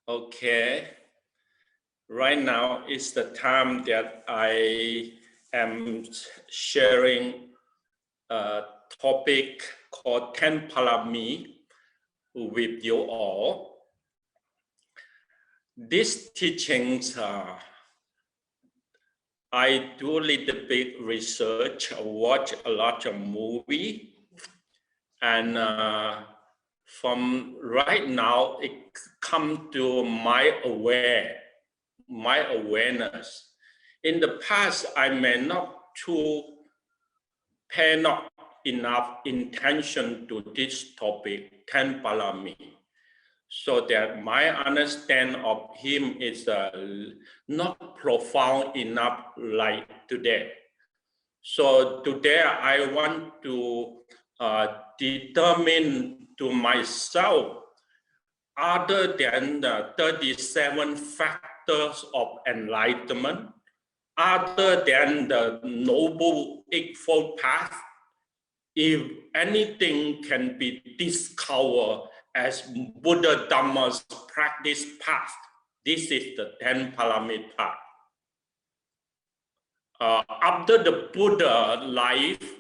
Okay, right now is the time that I am sharing a topic called 10 Parami with you all. These teachings, I do a little bit research, watch a lot of movie, and from right now it come to my awareness. In the past, I may not to pay not enough intention to this topic, 10 Parami, so that my understanding of him is not profound enough like today. So today I want to determine to myself, other than the 37 factors of enlightenment, other than the Noble Eightfold Path, if anything can be discovered as Buddha Dharma's practice path, this is the 10 Paramita path. After the Buddha life,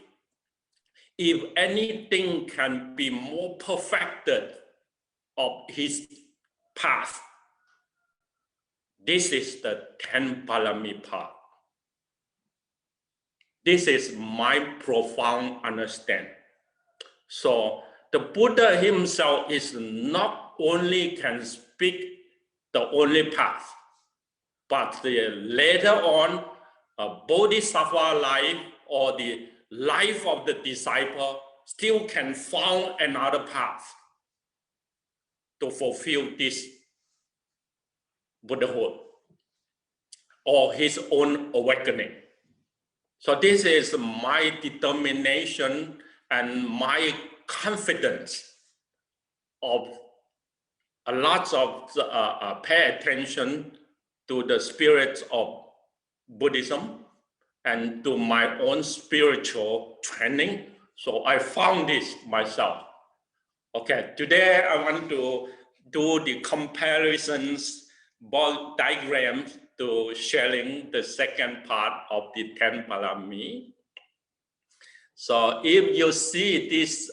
if anything can be more perfected of his path, this is the 10 Parami path. This is my profound understanding. So the Buddha himself is not only can speak the only path, but later on, a Bodhisattva life or the life of the disciple still can find another path to fulfill this Buddhahood or his own awakening. So this is my determination and my confidence of a lot of pay attention to the spirits of Buddhism and to my own spiritual training. So I found this myself. Okay, today I want to do the comparisons, ball diagrams to sharing the second part of the 10 Parami. So if you see this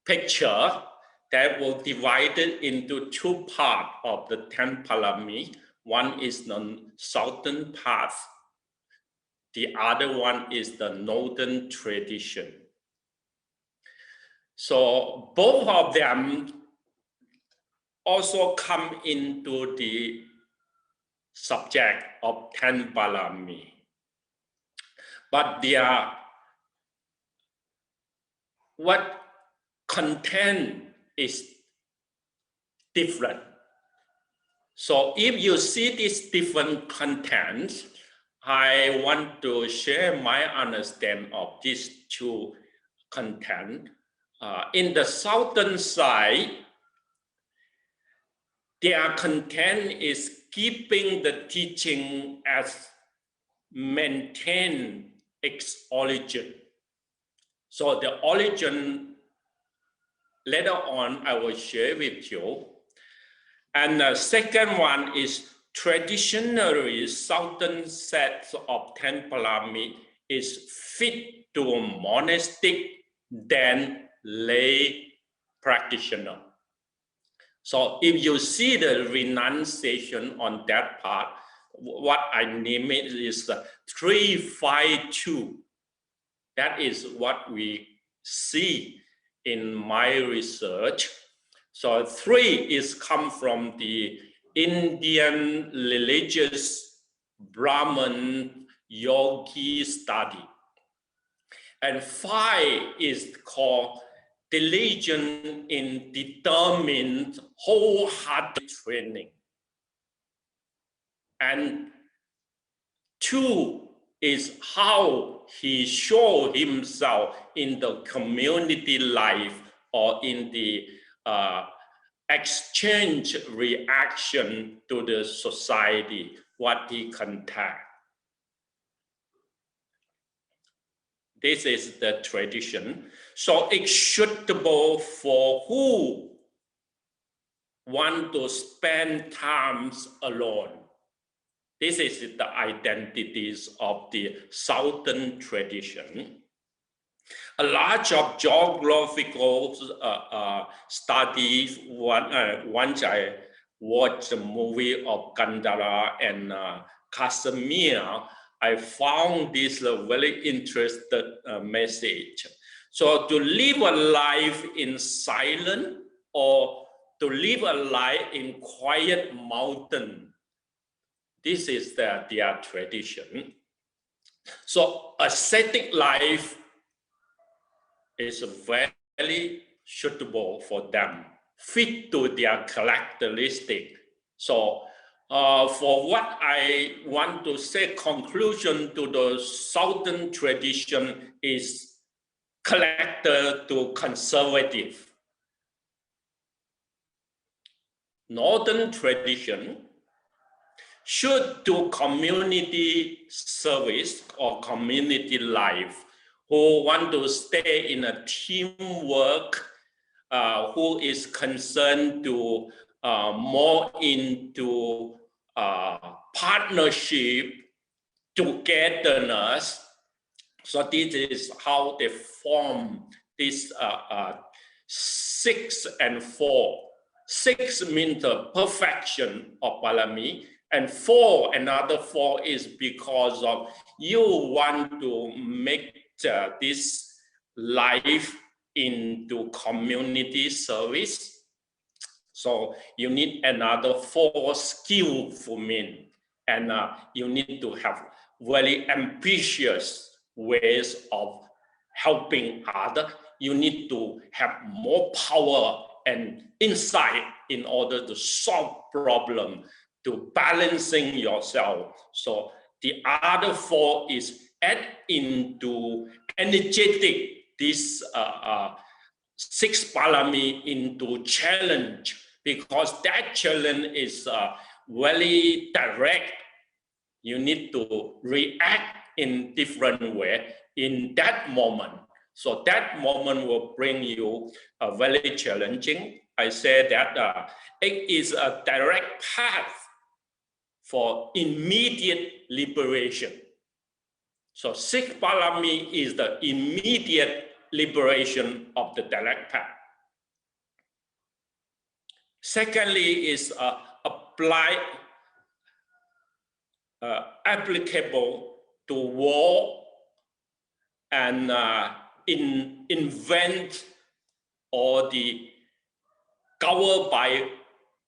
picture, that will divide it into two parts of the 10 Parami. One is the southern path. The other one is the northern tradition. So both of them also come into the subject of 10 Parami. But they are what content is different. So if you see these different contents, I want to share my understanding of these two content. In the southern side, their content is keeping the teaching as maintain its origin. So the origin, later on, I will share with you. And the second one is traditionally southern sets of 10 Parami is fit to a monastic than lay practitioner. So if you see the renunciation on that part, what I name it is the 352. That is what we see in my research. So 3 is come from the Indian religious Brahman yogi study. And 5 is called diligent in determined wholehearted training. And 2 is how he showed himself in the community life or in the exchange reaction to the society, what he contact. This is the tradition. So it's suitable for who want to spend times alone. This is the identities of the Southern tradition. A lot of geographical studies. Once I watched the movie of Gandhara and Kashmir, I found this very interesting message. So to live a life in silence or to live a life in quiet mountain, this is their tradition. So ascetic life is very suitable for them, fit to their characteristic. So for what I want to say, conclusion to the Southern tradition is character to conservative. Northern tradition should do community service or community life, who want to stay in a teamwork, who is concerned to more into partnership, togetherness. So this is how they form this 6 and 4. 6 means the perfection of Parami, and 4, another 4 is because of you want to make this life into community service. So you need another 4 skillful men, and you need to have very ambitious ways of helping others. You need to have more power and insight in order to solve problems, to balancing yourself. So the other 4 is add into energetic this 6 Parami into challenge, because that challenge is very direct. You need to react in different way in that moment. So that moment will bring you a very challenging. I say that it is a direct path for immediate liberation. So 6 Parami is the immediate liberation of the direct path. Secondly is applicable to war and invent or the covered by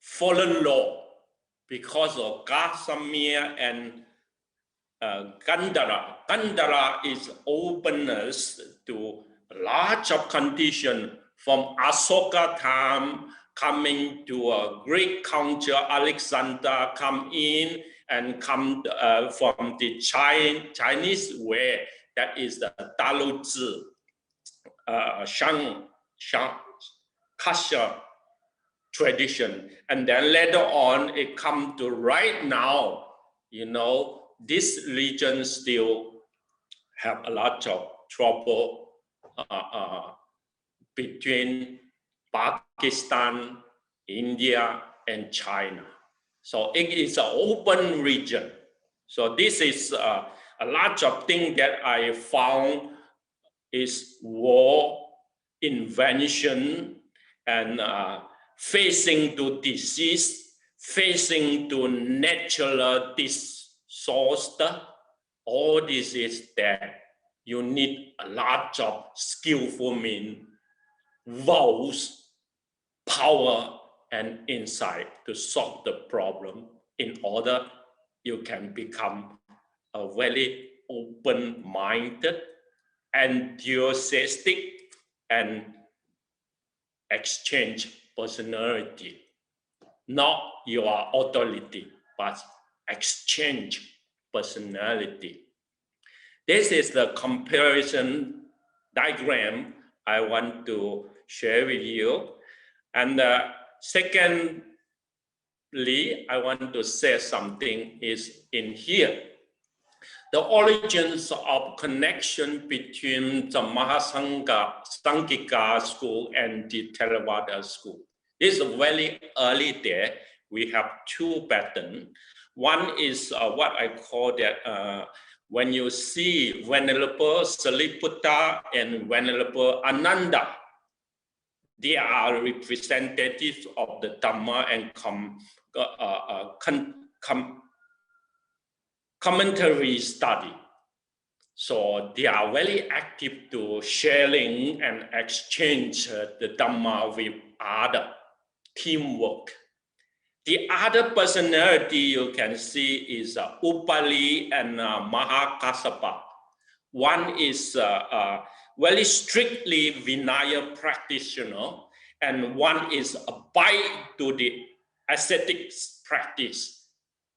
foreign law, because of Kashmir and Gandhara. Gandhara is openness to large of condition from Ashoka time, coming to a Greek culture. Alexander come in and come from the Chinese way, that is the Daluzi, Kasha tradition. And then later on, it come to right now, you know, this region still have a lot of trouble between Pakistan, India, and China. So it is an open region. So this is a lot of things that I found is war, invention, and facing to disease, facing to natural disaster. All this is there. You need a lot of skillful men, vows, power, and insight to solve the problem, in order you can become a very open-minded, enthusiastic, and exchange personality. Not your authority, but exchange personality. This is the comparison diagram I want to share with you. And secondly, I want to say something is in here. The origins of connection between the Mahasangha Sangika school and the Theravada school. This is very early there. We have two patterns. One is what I call that when you see Venerable Sariputta and Venerable Ananda, they are representatives of the Dharma and commentary study. So they are very active to sharing and exchange the Dhamma with other teamwork. The other personality you can see is Upali and Mahakassapa. One is very strictly Vinaya practitioner, and one is abide to the ascetics practice.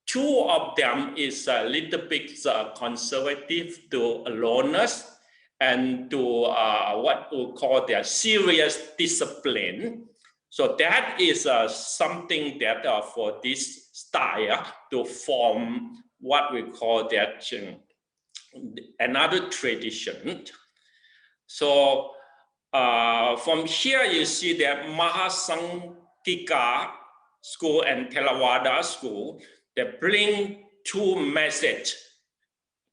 Two of them is a little bit conservative to aloneness and to what we call their serious discipline. So that is something that for this style to form what we call that another tradition. So from here you see that Mahasanghika school and Theravada school, they bring two messages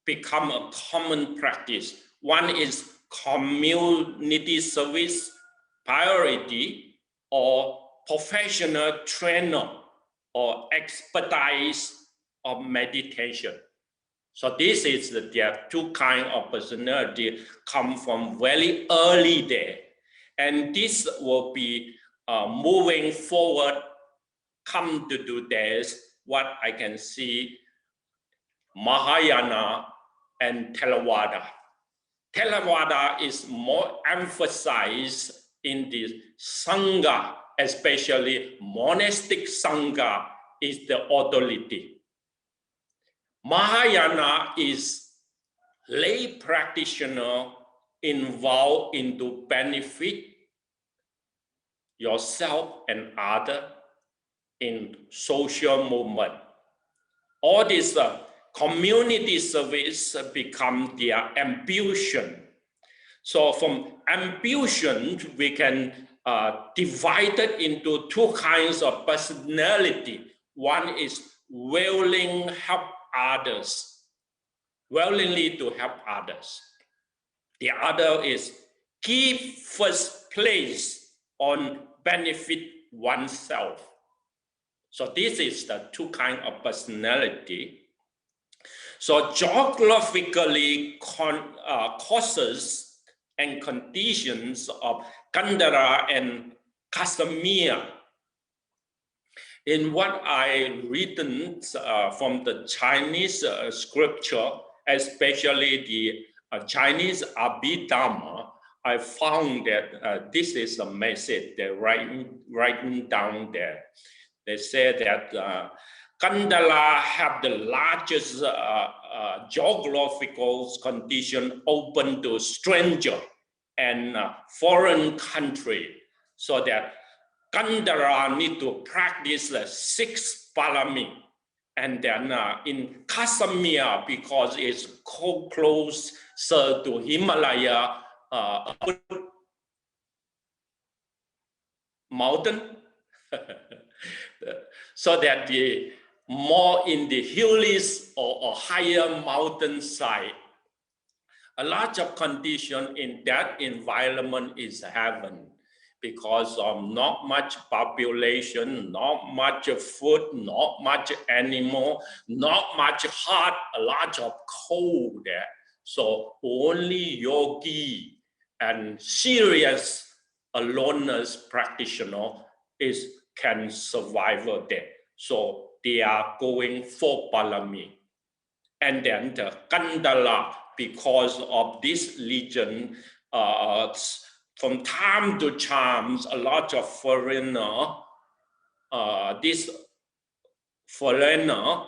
become a common practice. One is community service priority or professional trainer or expertise of meditation. So this is there are two kinds of personality come from very early there. And this will be moving forward, come to do this, what I can see, Mahayana and Theravada. Theravada is more emphasized in the Sangha, especially monastic Sangha is the authority. Mahayana is lay practitioner involved into benefit yourself and other in social movement. All this community service become their ambition. So from ambition, we can divide it into two kinds of personality. One is willing help others, willingly to help others. The other is give first place on benefit oneself. So this is the two kinds of personality. So geographically causes and conditions of Gandhara and Kashmir. In what I written from the Chinese scripture, especially the Chinese Abhidharma, I found that this is a message they're writing down there. They say that Gandhara have the largest geographical condition open to stranger and foreign country, so that Gandhara need to practice the 6 Paramitas. And then in Kashmir, because it's closer to Himalaya mountain, so that the more in the hills or higher mountain side, a lot of condition in that environment is heaven, because of not much population, not much food, not much animal, not much hot, a lot of cold there. So only yogi and serious aloneness practitioner can survive there. So they are going for Parami. And then the Gandhara, because of this region, from time to time, a lot of this foreigner,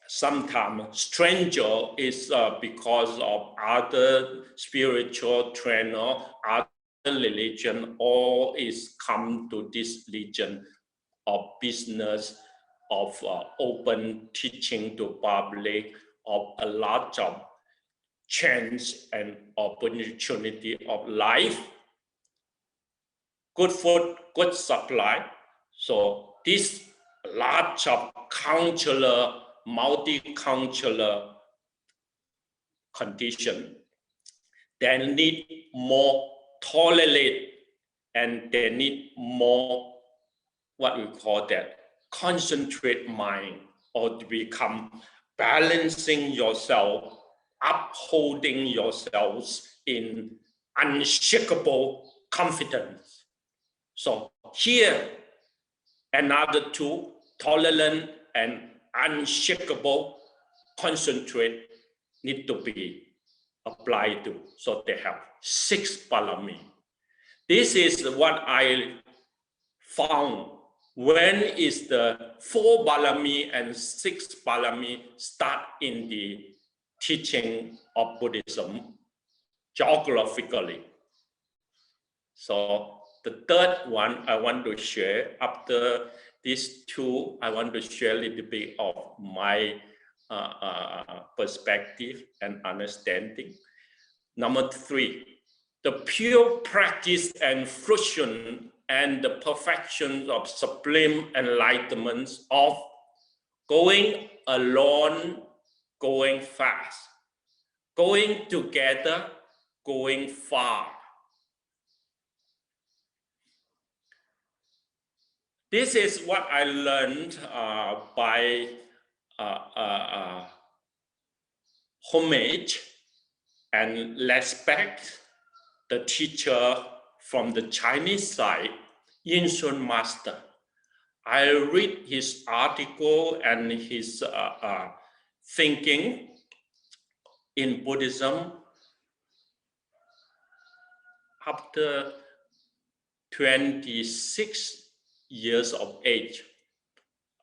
sometimes stranger, is because of other spiritual trainer, other religion, all is come to this region of business, of open teaching to public, of a lot of chance and opportunity of life. good food, good supply. So this large of cultural, multicultural condition, they need more tolerate, and they need more, what we call that, concentrate mind, or to become balancing yourself, upholding yourselves in unshakable confidence. So here, another two, tolerant and unshakable concentrate, need to be applied to. So they have 6 parami. This is what I found. When is the 4 parami and 6 parami start in the teaching of Buddhism geographically. So the third one I want to share, after these two, I want to share a little bit of my perspective and understanding. Number 3, the pure practice and fruition and the perfection of supreme enlightenment of going alone, going fast, going together, going far. This is what I learned by homage and respect the teacher from the Chinese side, Yin Master. I read his article and his thinking in Buddhism after 26 years of age.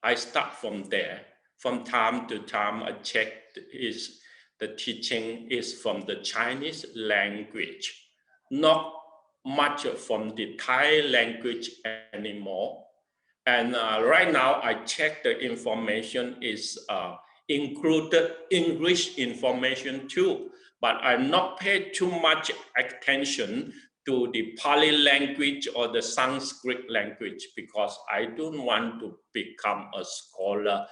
I start from there. From time to time, I check the teaching is from the Chinese language, not much from the Thai language anymore. And right now, I check the information is included English information too, but I'm not paying too much attention to the Pali language or the Sanskrit language, because I don't want to become a scholar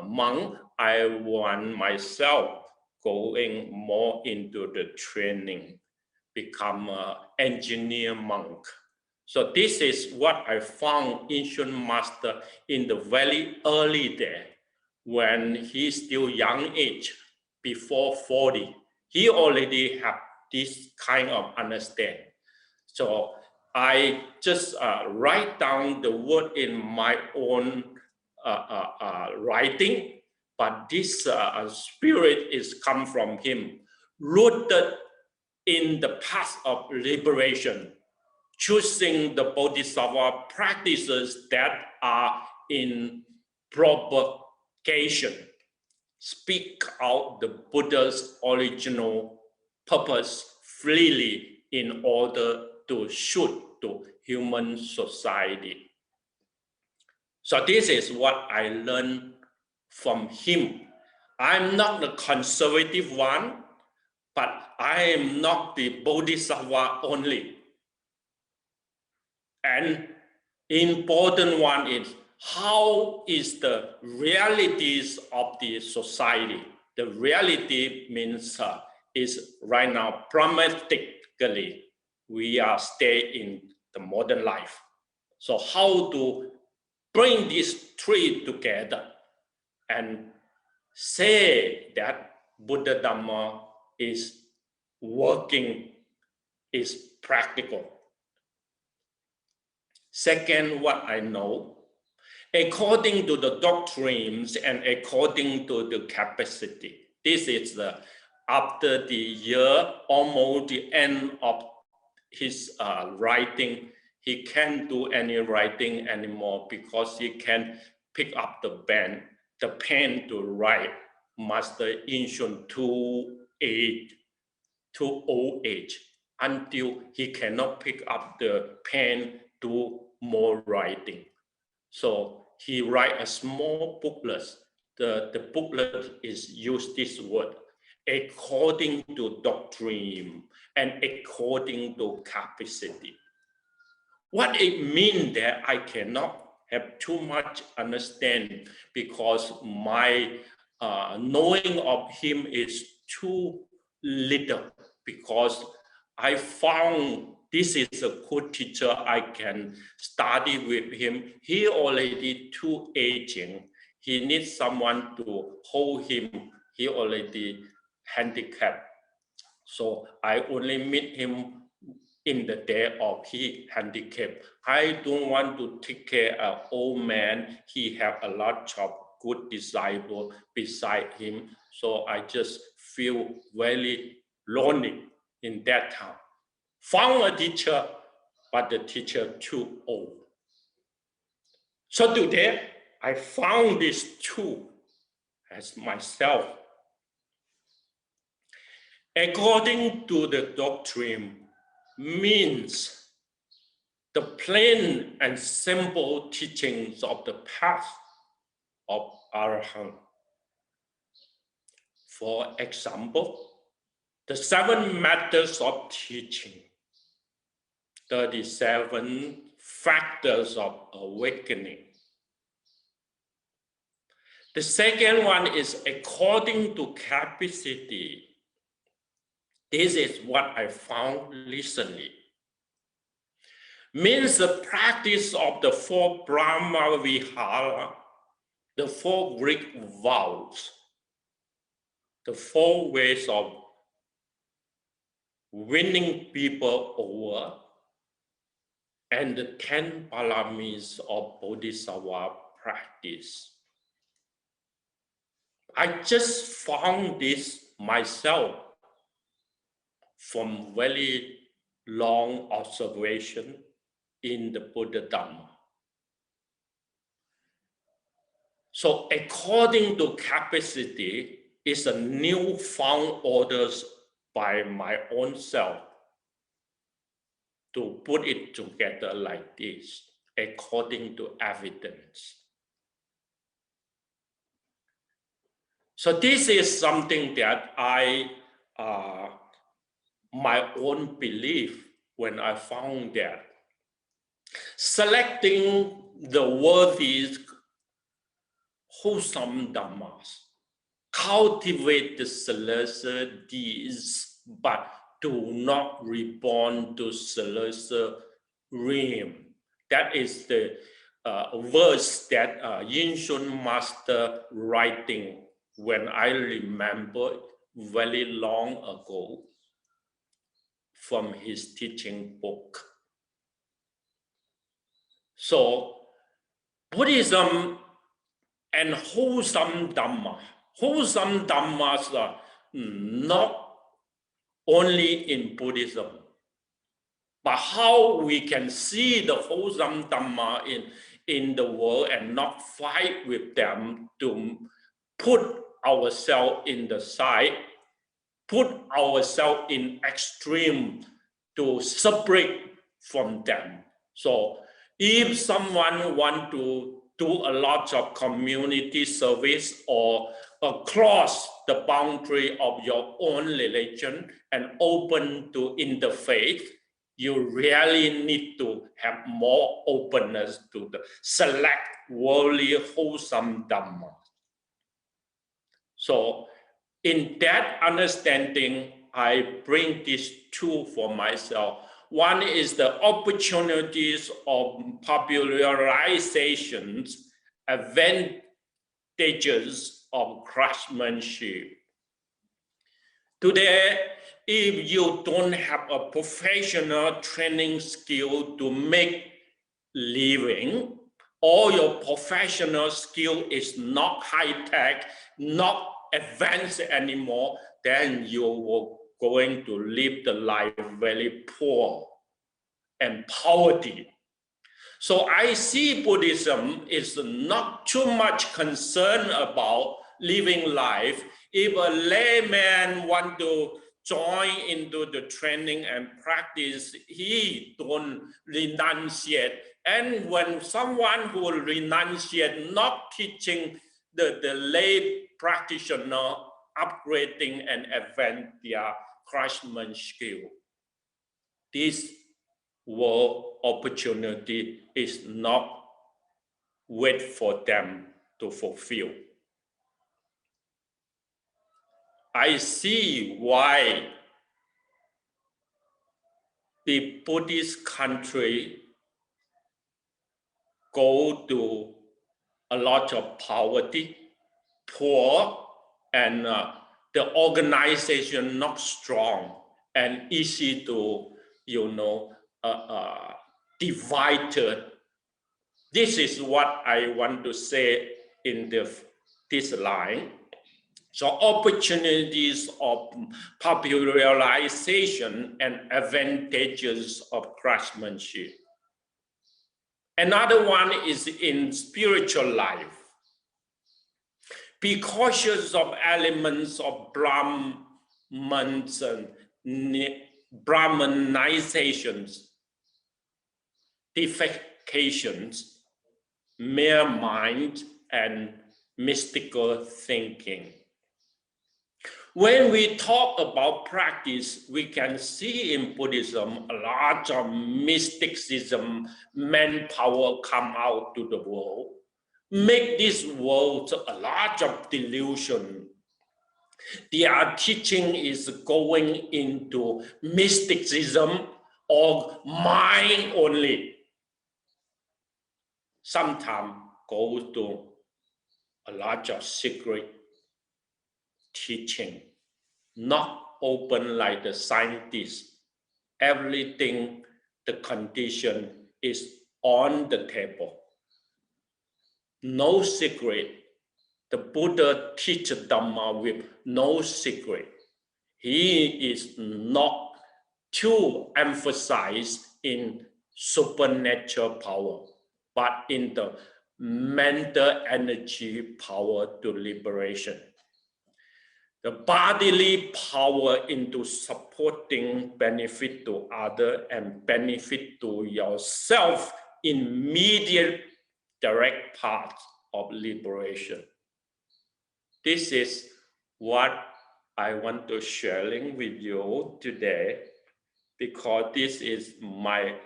monk. I want myself going more into the training, become an engineer monk. So this is what I found Yin Master in the very early day, when he's still young age, before 40. He already have this kind of understanding. So I just write down the word in my own writing, but this spirit is come from him, rooted in the path of liberation, choosing the Bodhisattva practices that are in propagation, speak out the Buddha's original purpose freely in order to shoot to human society. So this is what I learned from him. I'm not the conservative one, but I am not the Bodhisattva only. And important one is, how is the realities of the society? The reality means is right now pragmatically we are staying in the modern life. So how to bring these three together and say that Buddha Dharma is working, is practical. Second, what I know, according to the doctrines and according to the capacity, this is the, after the year, almost the end of his writing, he can't do any writing anymore because he can pick up the pen to write. Master Yin too old age, until he cannot pick up the pen to more writing. So he write a small booklet. The booklet is use this word, according to doctrine and according to capacity. What it means that I cannot have too much understanding because my knowing of him is too little, because I found this is a good teacher. I can study with him. He already too aging. He needs someone to hold him. He already handicapped. So I only meet him in the day of his handicap. I don't want to take care of an old man. He have a lot of good disciples beside him. So I just feel very lonely in that time. Found a teacher, but the teacher too old. So today, I found these two as myself. According to the doctrine, means the plain and simple teachings of the path of Arahant. For example, the 7 methods of teaching, 37 factors of awakening. The second one is according to capacity. This is what I found recently. Means the practice of the 4 Brahma Vihara, the 4 Greek vows, the 4 ways of winning people over, and the 10 Paramitas of Bodhisattva practice. I just found this myself from very long observation in the Buddha Dharma. So according to capacity is a new found orders by my own self to put it together like this, according to evidence. So this is something that I, my own belief when I found that selecting the worthy, wholesome dhammas, cultivate the celestial deeds, but do not reborn to celestial realm. That is the verse that Yin Shun Master writing when I remember very long ago from his teaching book. So Buddhism and wholesome Dhamma. Wholesome Dhammas are not only in Buddhism, but how we can see the wholesome Dhamma in the world and not fight with them, to put ourselves in the side, put ourselves in extreme to separate from them. So if someone want to do a lot of community service or across the boundary of your own religion and open to interfaith, you really need to have more openness to the select worldly wholesome Dhamma. So in that understanding, I bring these two for myself. One is the opportunities of popularizations, advantages of craftsmanship. Today, if you don't have a professional training skill to make living, or your professional skill is not high-tech, not advanced anymore, then you will going to live the life very poor and poverty. So I see Buddhism is not too much concerned about living life. If a layman want to join into the training and practice, he don't renunciate. And when someone who renunciate, not teaching the lay practitioner, upgrading and advance their craftsman skill. This world opportunity is not wait for them to fulfill. I see why the Buddhist country go to a lot of poverty, poor, and the organization not strong and easy to, divided. This is what I want to say in this line. So opportunities of popularization and advantages of craftsmanship. Another one is in spiritual life. Be cautious of elements of Brahmanizations, defecations, mere mind, and mystical thinking. When we talk about practice, we can see in Buddhism a lot of mysticism, manpower come out to the world, make this world a lot of delusion. Their teaching is going into mysticism or mind only. Sometimes goes to a lot of secret teaching, not open like the scientists. Everything, the condition is on the table. No secret. The Buddha teaches Dharma with no secret. He is not too emphasized in supernatural power, but in the mental energy power to liberation. The bodily power into supporting benefit to others and benefit to yourself in immediate direct path of liberation. This is what I want to sharing with you today, because this is my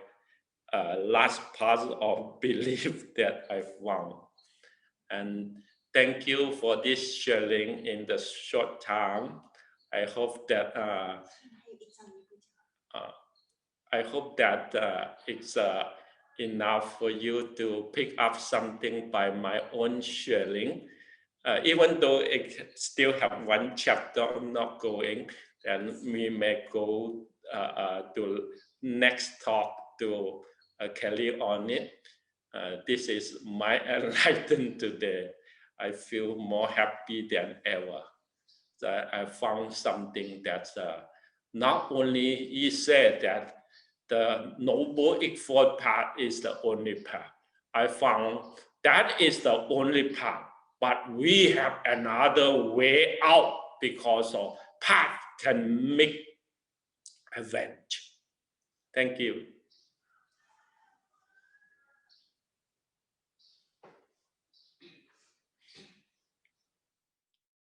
last part of belief that I found. And thank you for this sharing in the short time. I hope that it's enough for you to pick up something by my own sharing. Even though it still have one chapter I'm not going, and we may go to next talk to carry on it. This is my enlightenment today. I feel more happy than ever. That I found something that not only he said that the Noble Eightfold Path is the only path. I found that is the only path, but we have another way out because of path can make advantage. Thank you.